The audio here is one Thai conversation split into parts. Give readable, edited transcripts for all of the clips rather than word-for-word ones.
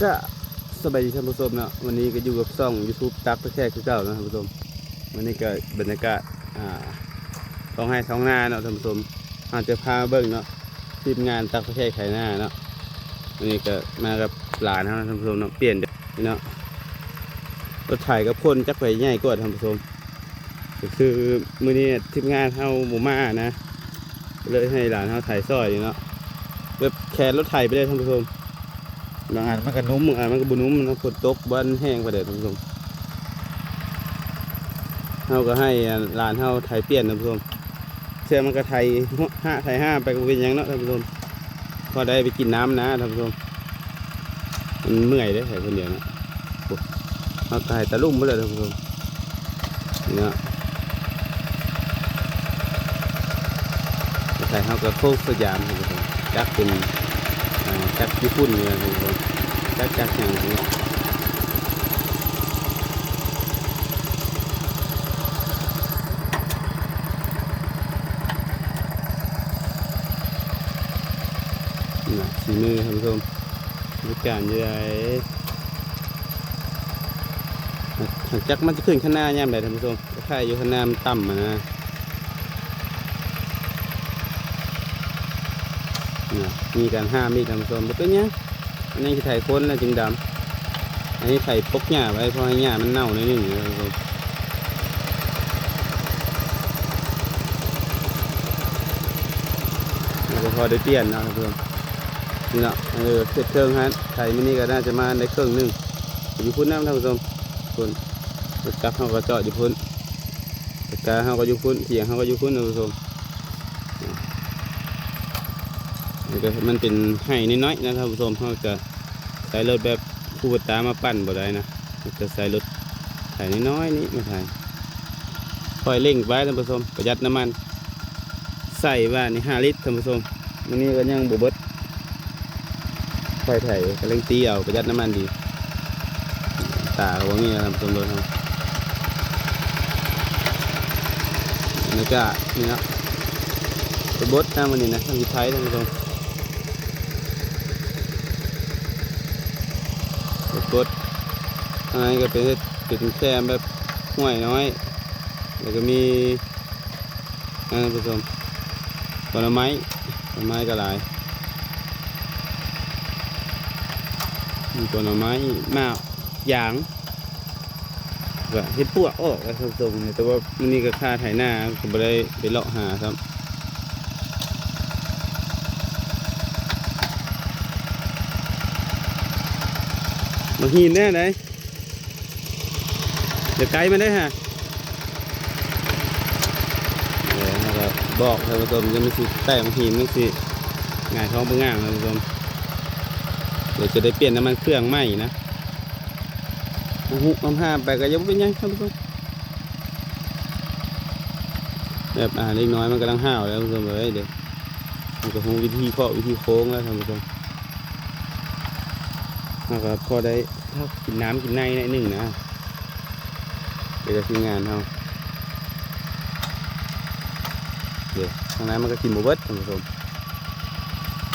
ก็สบายดีท่านผู้ชมเนาะวันนี้ก็อยู่กับช่อง YouTube ตักตะแคร่คือเก่านะท่านผู้ชมวันนี้ก็บรรยากาศท้องไร่ท้องนาเนาะท่านผู้ชมอาจจะพาเบิ่งเนาะทีมงานตักตะแคร่ไข่หน้าเนาะวันนี้ก็มากับหลานนะท่านผู้ชมเนาะเปลี่ยนเนาะรถไถกับคนจักไปใหญ่กว่าท่านผู้ชมก็คือมื้อนี้ทีมงานเฮาหมู่มานะเลยให้หลานเฮาไถซอยเนาะแบบแขนรถไถไปเลยท่านผู้ชมบางอันมันก็นุ่มบางอันมันก็บุนุ่มมันฝนตกบ้านแห้งไปเลยท่านผู้ชมเราก็ให้หลานเราไถเปลี่ยนท่านผู้ชมเชื่อมันก็ไถห้าไปก็เป็นยังเนาะท่านผู้ชมพอได้ไปกินน้ำนะท่านผู้ชมมันเมื่อยได้ไถคนเดียวเนาะเราไถตะลุ่มไปเลยท่านผู้ชมนี่เนาะไถเขาก็โค้งสยามท่านผู้ชมจักเป็นจักญี่ปุ่นเนี่ยท่านผู้ชมจักอย่างนี้นะสีมือท่านผู้ชมดูการยังไงจักมันจะขึ้นข้างหน้าย่ำใดท่านผู้ชมคล้ายอยู่ข้างหน้ามันต่ำนะมีการห้ามมีท่านผู้ชมแต่ตัวเนี้ยอันนี้คือไถค้นแล้วจึงดำอันนี้ไถปกหญ้าไว้เพราะให้หญ้ามันเน่าในนึงท่านผู้ชมแล้วก็พอได้เปลี่ยนนะท่านผู้ชมนี่เนาะเสร็จเครื่องฮะไถมินิก็น่าจะมาในเครื่องนึงอยู่พุ่นน้ำท่านผู้ชมพุ่นรถจักรเขาก็จอดอยู่พุ่นรถกาเขาก็อยู่พุ่นเสียงเขาก็อยู่พุ่นท่านผู้ชมมันเป็นไห่น้อยๆนะท่านผู้ชมเขาจะใช้รถแบบคู่ตามาปั่นบ่ได้นะจะใส่รถไห่น้อยๆนี้มาถ่ายคอยเร่งไว้ท่านผู้ชมประหยัดน้ำมันใส่ว่านี่5 ลิตรท่านผู้ชมวันนี้ก็ยังบวบดคอยไถ่ก็เร่งตีเอาประหยัดน้ำมันดีตาก็ว่างี้นะท่านผู้ชมเลยครับนี่ก็นี่นะบวบดนะวันนี้นะทางที่ไทยท่านผู้ชมกดอะไรก็เป็นแค่แบบห่วยน้อยแล้วก็มีท่านผู้ชมผลไม้ก็หลายมีผลไม้มากอย่างก็เห็ดพวกออกแล้วท่านผู้ชมแต่ว่ามันนี่ก็ค่าไถหน้าก็ไม่ได้ไปเลาะหาครับมาหินแน่ไหนเดี๋ยวไกลมาได้ฮะนะครับบอกท่านผู้ชมจะไม่สิแต่มาหินไม่สิง่ายท้องเปง่างท่านผู้ชมเดี๋ยวจะได้เปลี่ยนน้ำมันเครื่องใหม่นะหุบห้ามไปก็ยังเป็นยังท่านผู้ชมแบบเล็กน้อยมันกำลังห้าวแล้วท่านผู้ชมเลยเดี๋ยวมันก็คงวิธีเคาะวิธีโค้งแล้วท่านผู้ชมนะครับพอได้กินน้ำกินในนิดหนึ่งนะเดี๋ยวจะทีมงานเขาเดี๋ยวทางนั้นมันก็กินหมูเบิดท่านผู้ชม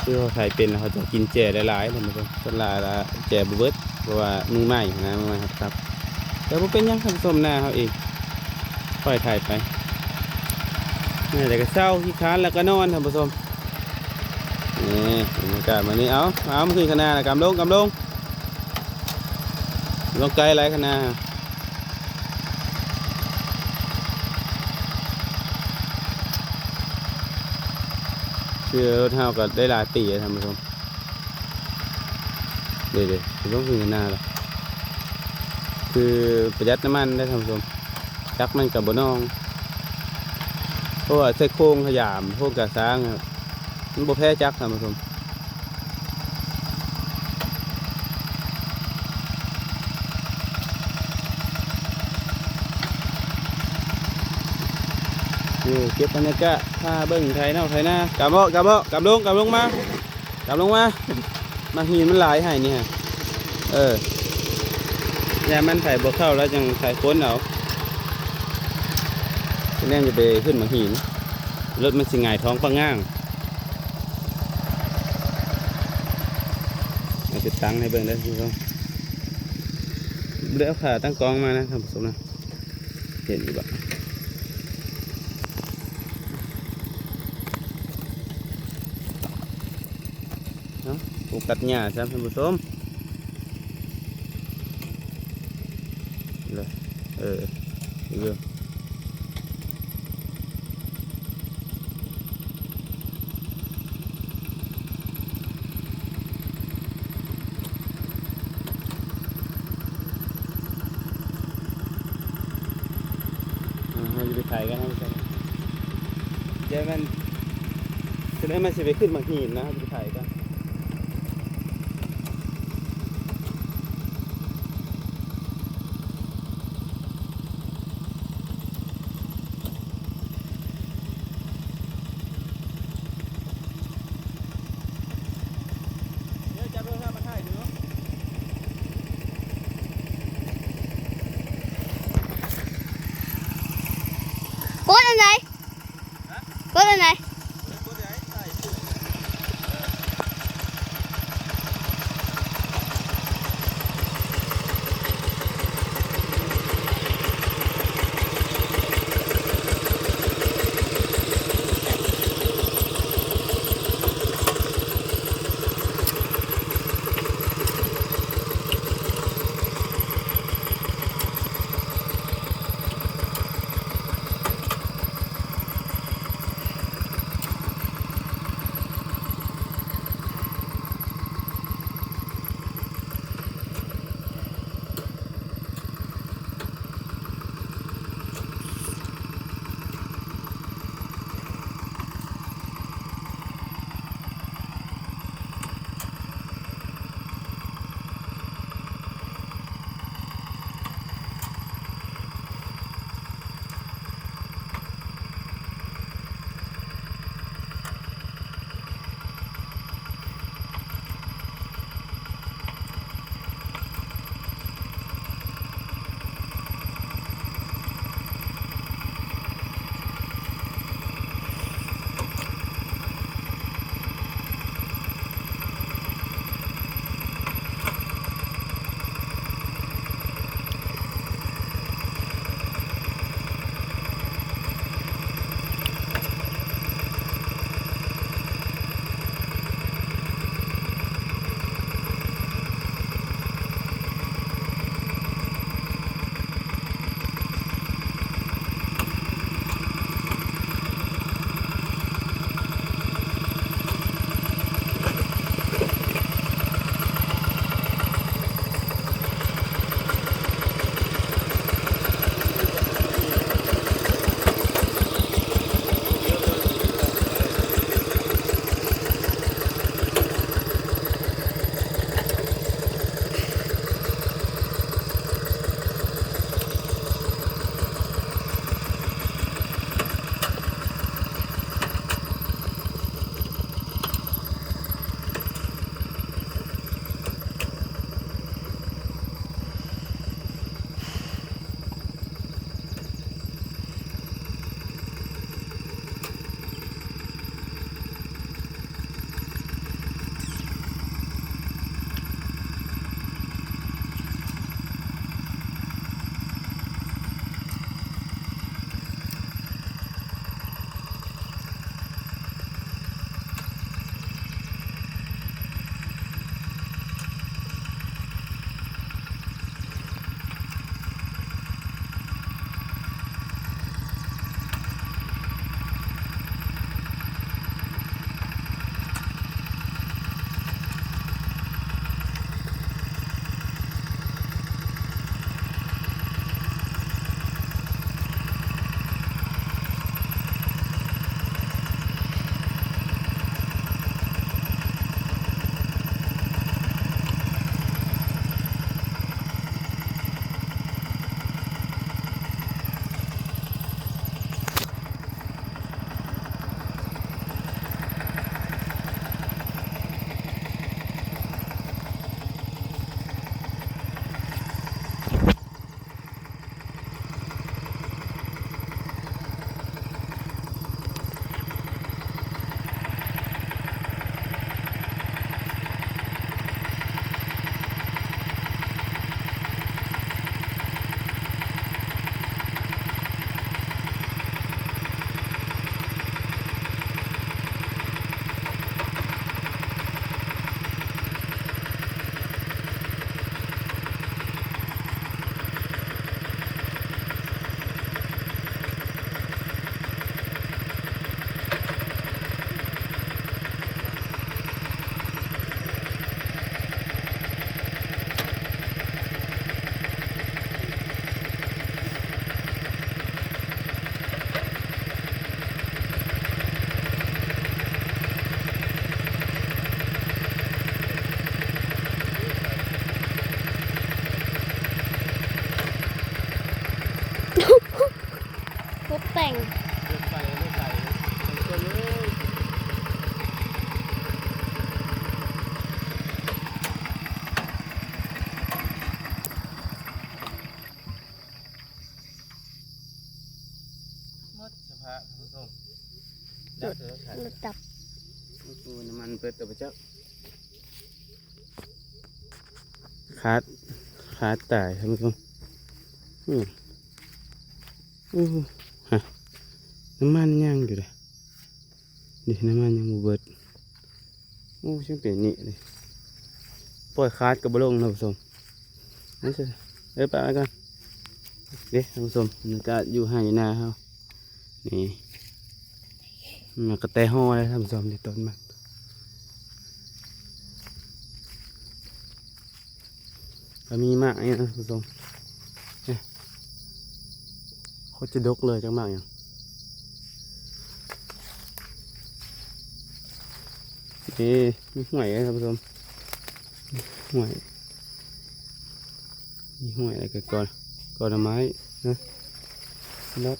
คือเขาใส่เป็นเขาจะกินแจ่หลายๆท่านผู้ชมส่วนหลายละแจ่หมูเบิดเพราะว่ามือใหม่นะมือใหม่ครับแต่พวกเป็นยังท่านผู้ชมหน้าเขาเองค่อยถ่ายไปนี่แต่ก็เศร้าขี้ค้านแล้วก็นอนท่านผู้ชมนี่บรรยากาศวันนี้เอามาขึ้นขนาดกำลงลงไกลไรขนาดคือรถเฮาก็ได้หลายปีท่านผู้ชมเดี๋ยวต้องขึ้นขนาดละคือประหยัดน้ำมันได้ท่านผู้ชมจักมันกับบนน้องเพราะว่าใส่โค้งขยามพวกกระซ้างมันบ่แพ้จักท่านผู้ชมเก็บบรรยากาศถ้าเบิ้งไทยเนาะไทยหน้ากำลงมาหินมันหลายให้นี่ฮะยามันใส่บวเข้าแล้วยังใส่ค้นเอาแน่จะไปขึ้นมาหินรถมันสิงายท้องปังง่าง เราจะตั้งให้เบิ่งได้ทุกคนเดี๋ยวขาตั้งกองมานะท่านผู้ชมนะเห็นอยู่บ่เนาะปลูกกัดหญ้าครับท่านผู้ชมเลยเรื่องเราจะไปถ่ายกันครับเดี๋ยวมันจะได้มันสิไปขึ้นบางหินนะจะไปถ่ายกันเดี๋ยวจับโทรศัพท์มาถ่ายดูเนาะ กดอันไหนกดอันไหน ง เดินไปเดินไปตัวเลยหมดสภาพท่านผู้ชมดับเลยครับ รถดับ ดูน้ำมันเปิดตัวไปเจ้าขาดตายท่านผู้ชมฮะน้ำมันยังอยู่เลยดิน้ำมันยังบ่เบิดโอ้ช่างเป็นนี่เลยปล่อยขาดกับบลงท่านผู้ชมนั่นสิไปแล้วกันเด้ท่านผู้ชมมันก็อยู่ห่างอยู่หน้าเขานี่มันก็แต่ห่อเลยท่านผู้ชมในต้นมันก็มีมากเนี่ยท่านผู้ชมเนี่ยโคตรจะดกเลยจังมากอย่างนี่มีห่วยเลยท่านผู้ชมห่วยมีห่วยอะไรกันก่อนไม้นะแล้ว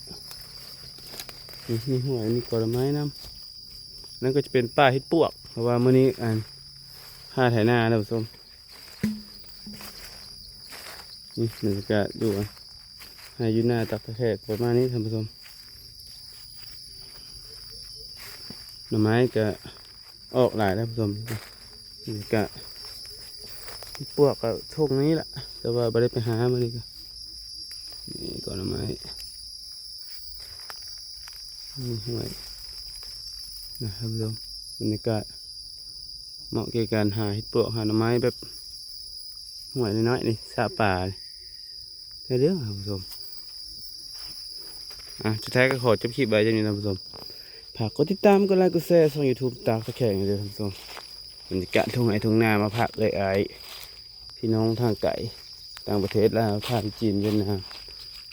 มีห่วยมีก่อนไม้น้ำนั่นก็จะเป็นป่าเห็ดปวกเพราะว่ามื้อนี้ค่าไถนาท่านผู้ชมนี่บรรยากาศอยู่ให้อยู่หน้าตักตะแคกประมาณนี้ท่านผู้ชมหน่อไม้ก็ออกหลายท่านผู้ชมบรรยากาศพวกก็ช่วงนี้แหละแต่ว่าไม่ได้ไปหามานี่ก็นี่ก่อนหน่อไม้นี่ห่วยนะครับท่านผู้ชมบรรยากาศเหมาะแก่การหาเห็ดปวกหาหน่อไม้แบบห่วยน้อยๆนี่สาป่าได้เรื่องท่านผู้ชมสุดท้ายก็ขอจบคลิปไว้จังนี้ท่านผู้ชมฝากกดติดตามกดไลค์กดแชร์ช่อง YouTube ตากตะแคงเลยท่านผู้ชมบรรยากาศทุ่งไร่ทุ่งนามาพักเลยพี่น้องทางไกลต่างประเทศแล้วทางจีนเวียดนาม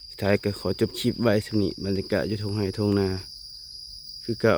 สุดท้ายก็ขอจบคลิปไว้สำนี้บรรยากาศอยู่ทุ่งไร่ทุ่งนาคือเก่า